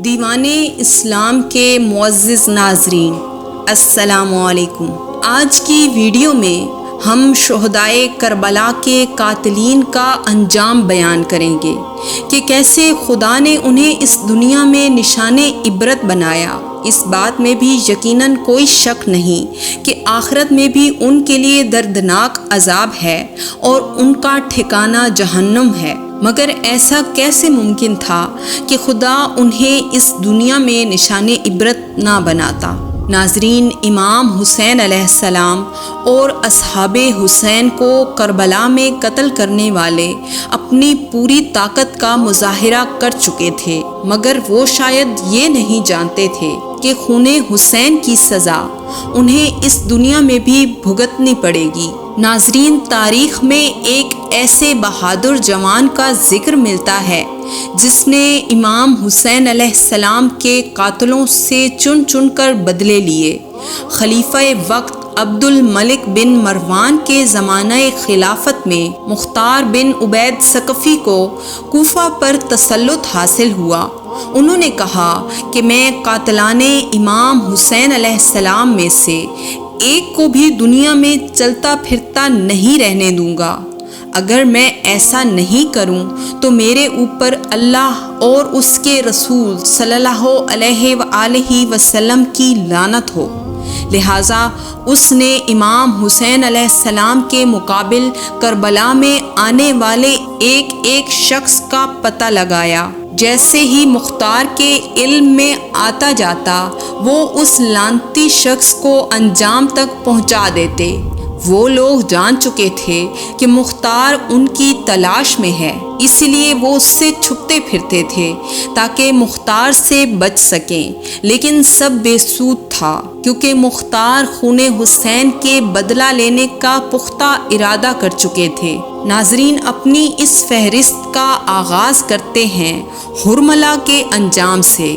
دیوان اسلام کے معزز ناظرین، السلام علیکم۔ آج کی ویڈیو میں ہم شہدائے کربلا کے قاتلین کا انجام بیان کریں گے کہ کیسے خدا نے انہیں اس دنیا میں نشان عبرت بنایا۔ اس بات میں بھی یقیناً کوئی شک نہیں کہ آخرت میں بھی ان کے لیے دردناک عذاب ہے اور ان کا ٹھکانہ جہنم ہے، مگر ایسا کیسے ممکن تھا کہ خدا انہیں اس دنیا میں نشان عبرت نہ بناتا؟ ناظرین، امام حسین علیہ السلام اور اصحاب حسین کو کربلا میں قتل کرنے والے اپنی پوری طاقت کا مظاہرہ کر چکے تھے، مگر وہ شاید یہ نہیں جانتے تھے کہ خون حسین کی سزا انہیں اس دنیا میں بھی بھگتنی پڑے گی۔ ناظرین، تاریخ میں ایک ایسے بہادر جوان کا ذکر ملتا ہے جس نے امام حسین علیہ السلام کے قاتلوں سے چن چن کر بدلے لیے۔ خلیفہ وقت عبد الملک بن مروان کے زمانہ خلافت میں مختار بن عبید ثقفی کو کوفہ پر تسلط حاصل ہوا۔ انہوں نے کہا کہ میں قاتلان امام حسین علیہ السلام میں سے ایک کو بھی دنیا میں چلتا پھرتا نہیں رہنے دوں گا۔ اگر میں ایسا نہیں کروں تو میرے اوپر اللہ اور اس کے رسول صلی اللہ علیہ وآلہ وسلم کی لعنت ہو۔ لہٰذا اس نے امام حسین علیہ السلام کے مقابل کربلا میں آنے والے ایک ایک شخص کا پتہ لگایا۔ جیسے ہی مختار کے علم میں آتا جاتا، وہ اس لعنتی شخص کو انجام تک پہنچا دیتے۔ وہ لوگ جان چکے تھے کہ مختار ان کی تلاش میں ہے، اس لیے وہ اس سے چھپتے پھرتے تھے تاکہ مختار سے بچ سکیں، لیکن سب بے سود تھا کیونکہ مختار خون حسین کے بدلہ لینے کا پختہ ارادہ کر چکے تھے۔ ناظرین، اپنی اس فہرست کا آغاز کرتے ہیں حرملہ کے انجام سے۔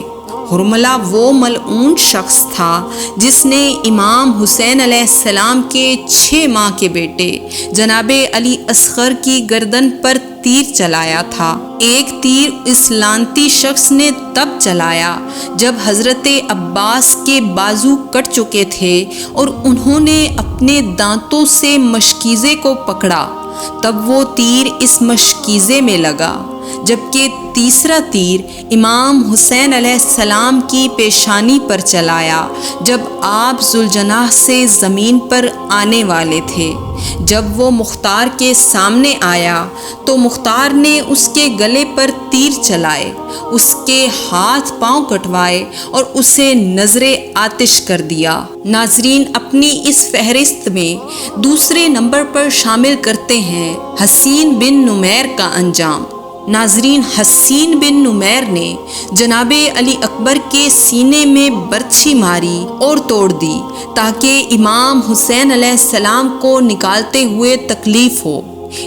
حرملہ وہ ملعون شخص تھا جس نے امام حسین علیہ السلام کے 6 ماہ کے بیٹے جناب علی اصغر کی گردن پر تیر چلایا تھا۔ ایک تیر اس لعنتی شخص نے تب چلایا جب حضرت عباس کے بازو کٹ چکے تھے اور انہوں نے اپنے دانتوں سے مشکیزے کو پکڑا، تب وہ تیر اس مشکیزے میں لگا، جبکہ تیسرا تیر امام حسین علیہ السلام کی پیشانی پر چلایا جب آپ ذوالجناح سے زمین پر آنے والے تھے۔ جب وہ مختار کے سامنے آیا تو مختار نے اس کے گلے پر تیر چلائے، اس کے ہاتھ پاؤں کٹوائے اور اسے نذر آتش کر دیا۔ ناظرین، اپنی اس فہرست میں دوسرے نمبر پر شامل کرتے ہیں حسین بن نمیر کا انجام۔ ناظرین، حسین بن نمیر نے جناب علی اکبر کے سینے میں برچھی ماری اور توڑ دی تاکہ امام حسین علیہ السلام کو نکالتے ہوئے تکلیف ہو۔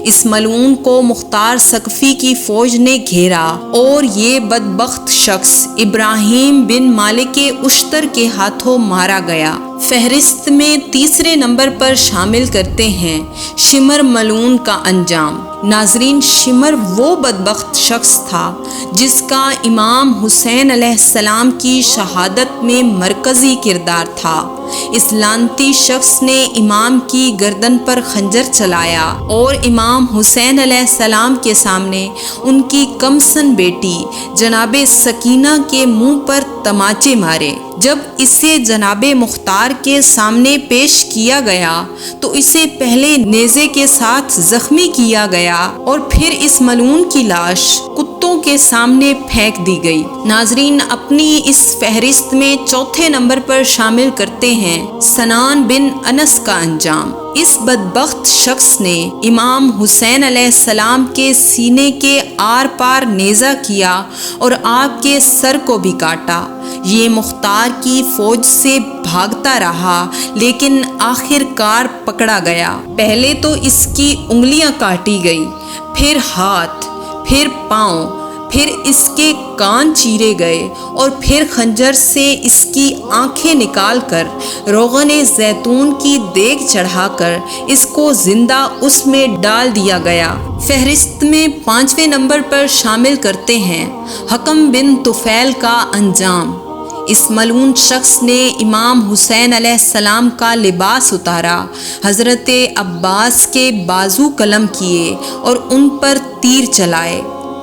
اس ملعون کو مختار ثقفی کی فوج نے گھیرا اور یہ بدبخت شخص ابراہیم بن مالک اشتر کے ہاتھوں مارا گیا۔ فہرست میں تیسرے نمبر پر شامل کرتے ہیں شمر ملعون کا انجام۔ ناظرین، شمر وہ بدبخت شخص تھا جس کا امام حسین علیہ السلام کی شہادت میں مرکزی کردار تھا۔ اس لعنتی شخص نے امام کی گردن پر خنجر چلایا اور امام حسین علیہ السلام کے سامنے ان کی کمسن بیٹی جناب سکینہ کے منہ پر تماچے مارے۔ جب اسے جناب مختار کے سامنے پیش کیا گیا تو اسے پہلے نیزے کے ساتھ زخمی کیا گیا اور پھر اس ملعون کی لاش کتوں کے سامنے پھینک دی گئی۔ ناظرین، اپنی اس فہرست میں چوتھے نمبر پر شامل کرتے ہیں سنان بن انس کا انجام۔ اس بدبخت شخص نے امام حسین علیہ السلام کے سینے کے آر پار نیزہ کیا اور آپ کے سر کو بھی کاٹا۔ یہ مختار کی فوج سے بھاگتا رہا لیکن آخر کار پکڑا گیا۔ پہلے تو اس کی انگلیاں کاٹی گئی، پھر ہاتھ، پھر پاؤں، پھر اس کے کان چیرے گئے اور پھر خنجر سے اس کی آنکھیں نکال کر روغن زیتون کی دیگ چڑھا کر اس کو زندہ اس میں ڈال دیا گیا۔ فہرست میں 5ویں نمبر پر شامل کرتے ہیں حکم بن طفیل کا انجام۔ اس ملعون شخص نے امام حسین علیہ السلام کا لباس اتارا، حضرت عباس کے بازو قلم کیے اور ان پر تیر چلائے۔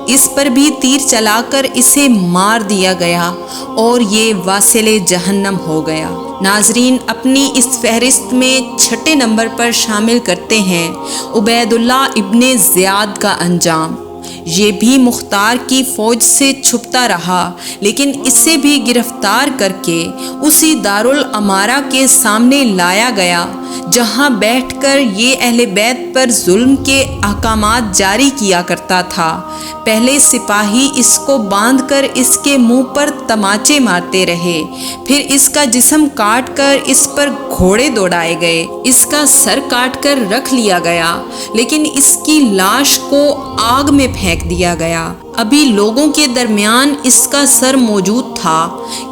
اس پر بھی تیر چلا کر اسے مار دیا گیا اور یہ واصل جہنم ہو گیا۔ ناظرین، اپنی اس فہرست میں 6 نمبر پر شامل کرتے ہیں عبید اللہ ابن زیاد کا انجام۔ یہ بھی مختار کی فوج سے چھپتا رہا، لیکن اسے بھی گرفتار کر کے اسی دارالامارہ کے سامنے لایا گیا جہاں بیٹھ کر یہ اہل بیت پر ظلم کے احکامات جاری کیا کرتا تھا۔ پہلے سپاہی اس کو باندھ کر اس کے منہ پر تماچے مارتے رہے، پھر اس کا جسم کاٹ کر اس پر گھوڑے دوڑائے گئے، اس کا سر کاٹ کر رکھ لیا گیا، لیکن اس کی لاش کو آگ میں پھینک دیا گیا۔ ابھی لوگوں کے درمیان اس کا سر موجود تھا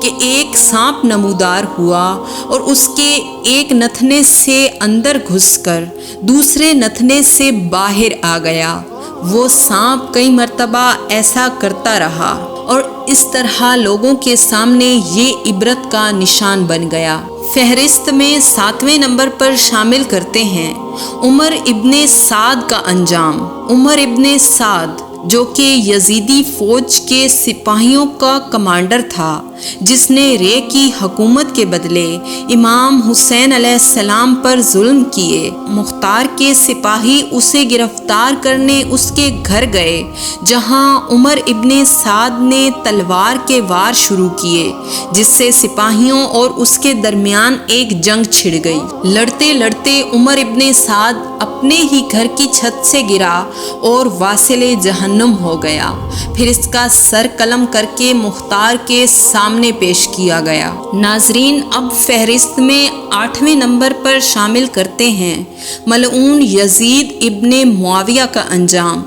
کہ ایک سانپ نمودار ہوا اور اس کے ایک نتھنے سے اندر گھس کر دوسرے نتھنے سے باہر آ گیا۔ وہ سانپ کئی مرتبہ ایسا کرتا رہا اور اس طرح لوگوں کے سامنے یہ عبرت کا نشان بن گیا۔ فہرست میں 7ویں نمبر پر شامل کرتے ہیں عمر ابن سعد کا انجام۔ عمر ابن سعد جو کہ یزیدی فوج کے سپاہیوں کا کمانڈر تھا، جس نے رے کی حکومت کے بدلے امام حسین علیہ السلام پر ظلم کیے۔ مختار کے سپاہی اسے گرفتار کرنے اس کے گھر گئے، جہاں عمر ابن سعد نے تلوار کے وار شروع کیے، جس سے سپاہیوں اور اس کے درمیان ایک جنگ چھڑ گئی۔ لڑتے لڑتے عمر ابن سعد اپنے ہی گھر کی چھت سے گرا اور واصل جہنم ہو گیا۔ پھر اس کا سر قلم کر کے مختار کے سامنے پیش کیا گیا۔ ناظرین، اب فہرست میں 8ویں نمبر پر شامل کرتے ہیں ملعون یزید ابن معاویہ کا انجام۔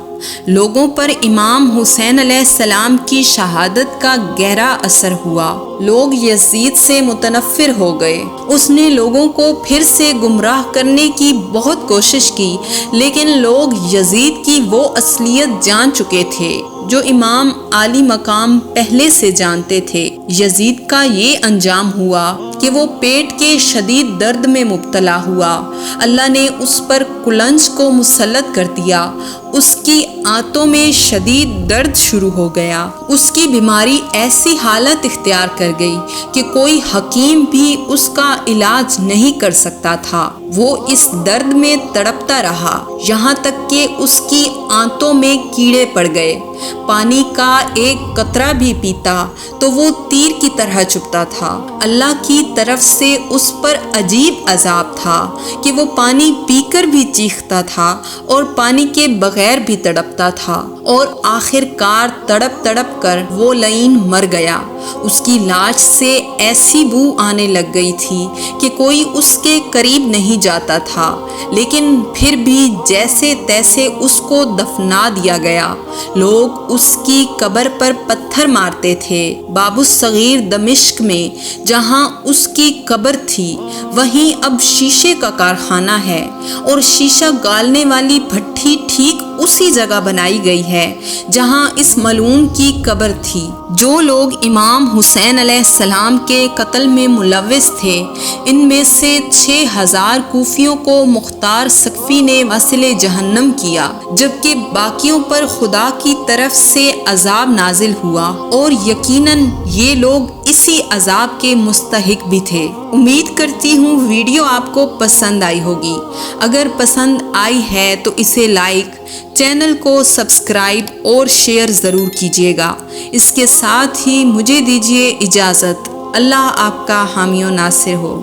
لوگوں پر امام حسین علیہ السلام کی شہادت کا گہرا اثر ہوا۔ لوگ یزید سے متنفر ہو گئے۔ اس نے لوگوں کو پھر سے گمراہ کرنے کی بہت کوشش کی، لیکن لوگ یزید کی وہ اصلیت جان چکے تھے جو امام عالی مقام پہلے سے جانتے تھے۔ یزید کا یہ انجام ہوا کہ وہ پیٹ کے شدید درد میں مبتلا ہوا۔ اللہ نے اس پر کلنج کو مسلط کر دیا۔ اس کی آنتوں میں شدید درد شروع ہو گیا۔ اس کی بیماری ایسی حالت اختیار کر گئی کہ کوئی حکیم بھی اس کا علاج نہیں کر سکتا تھا۔ وہ اس درد میں تڑپتا رہا، یہاں تک کہ اس کی آنتوں میں کیڑے پڑ گئے۔ پانی کا ایک قطرہ بھی پیتا تو وہ تیر کی طرح چبھتا تھا۔ اللہ کی طرف سے اس پر عجیب عذاب تھا کہ وہ پانی پی کر بھی چیختا تھا اور پانی کے بغیر بھی تڑپتا تھا، اور آخر کار تڑپ تڑپ کر وہ لعین مر گیا۔ اس کی لاش سے ایسی بو آنے لگ گئی تھی کہ کوئی اس کے قریب نہیں جاتا تھا، لیکن پھر بھی جیسے تیسے اس کو دفنا دیا گیا۔ لوگ اس کی قبر پر پتھر مارتے تھے۔ باب الصغیر دمشق میں جہاں اس کی قبر تھی، وہیں اب شیشے کا کارخانہ ہے اور شیشہ گالنے والی بھٹی ٹھیک اسی جگہ بنائی گئی ہے جہاں اس ملعون کی قبر تھی۔ جو لوگ امام حسین علیہ السلام کے قتل میں ملوث تھے، ان میں سے 6000 کوفیوں کو مختار ثقفی نے واصل جہنم کیا، جبکہ باقیوں پر خدا کی طرف سے عذاب نازل ہوا، اور یقیناً یہ لوگ اسی عذاب کے مستحق بھی تھے۔ امید کرتی ہوں ویڈیو آپ کو پسند آئی ہوگی۔ اگر پسند آئی ہے تو اسے لائک، چینل کو سبسکرائب اور شیئر ضرور کیجیے گا۔ اس کے ساتھ ہی مجھے دیجیے اجازت۔ اللہ آپ کا حامی و ناصر ہو۔